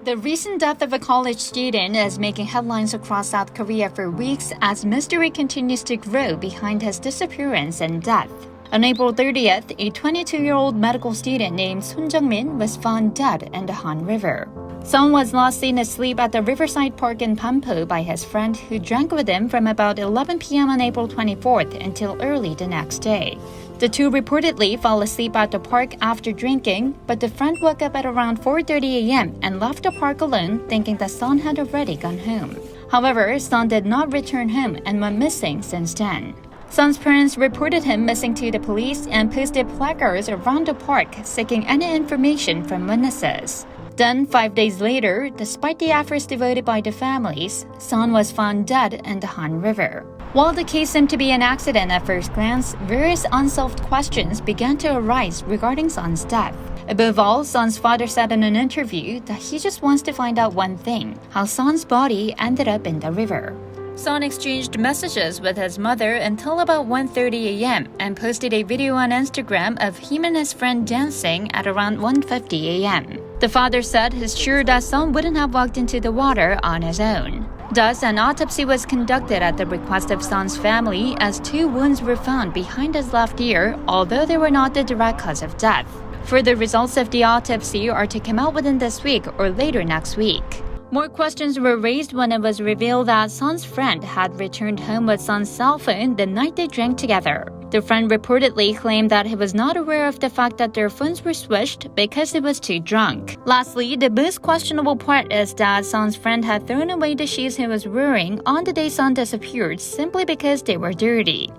The recent death of a college student is making headlines across South Korea for weeks as mystery continues to grow behind his disappearance and death. On April 30th, a 22-year-old medical student named Son Jung-min was found dead in the Han River. Son was last seen asleep at the Riverside Park in Pampo by his friend who drank with him from about 11 p.m. on April 24th until early the next day. The two reportedly fell asleep at the park after drinking, but the friend woke up at around 4:30 a.m. and left the park alone, thinking that Son had already gone home. However, Son did not return home and went missing since then. Son's parents reported him missing to the police and posted placards around the park seeking any information from witnesses. Then, 5 days later, despite the efforts devoted by the families, Son was found dead in the Han River. While the case seemed to be an accident at first glance, various unsolved questions began to arise regarding Son's death. Above all, Son's father said in an interview that he just wants to find out one thing: how Son's body ended up in the river. Son exchanged messages with his mother until about 1:30 a.m. and posted a video on Instagram of him and his friend dancing at around 1:50 a.m. The father said he's sure that Son wouldn't have walked into the water on his own. Thus, an autopsy was conducted at the request of Son's family as 2 wounds were found behind his left ear, although they were not the direct cause of death. Further results of the autopsy are to come out within this week or later next week. More questions were raised when it was revealed that Son's friend had returned home with Son's cell phone the night they drank together. The friend reportedly claimed that he was not aware of the fact that their phones were switched because he was too drunk. Lastly, the most questionable part is that Son's friend had thrown away the shoes he was wearing on the day Son disappeared simply because they were dirty.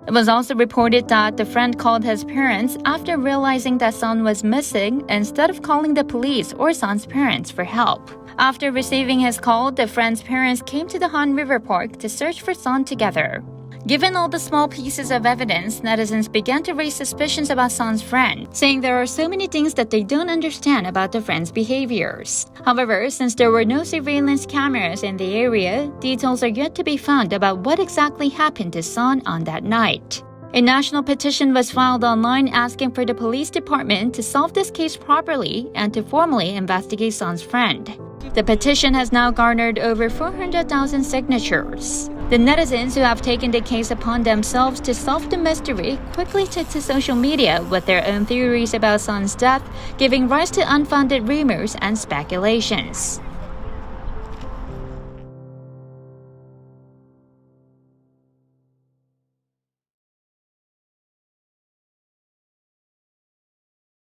It was also reported that the friend called his parents after realizing that Son was missing instead of calling the police or Son's parents for help. After receiving his call, the friend's parents came to the Han River Park to search for Son together. Given all the small pieces of evidence, netizens began to raise suspicions about Son's friend, saying there are so many things that they don't understand about the friend's behaviors. However, since there were no surveillance cameras in the area, details are yet to be found about what exactly happened to Son on that night. A national petition was filed online asking for the police department to solve this case properly and to formally investigate Son's friend. The petition has now garnered over 400,000 signatures. The netizens who have taken the case upon themselves to solve the mystery quickly took to social media with their own theories about Son's death, giving rise to unfounded rumors and speculations.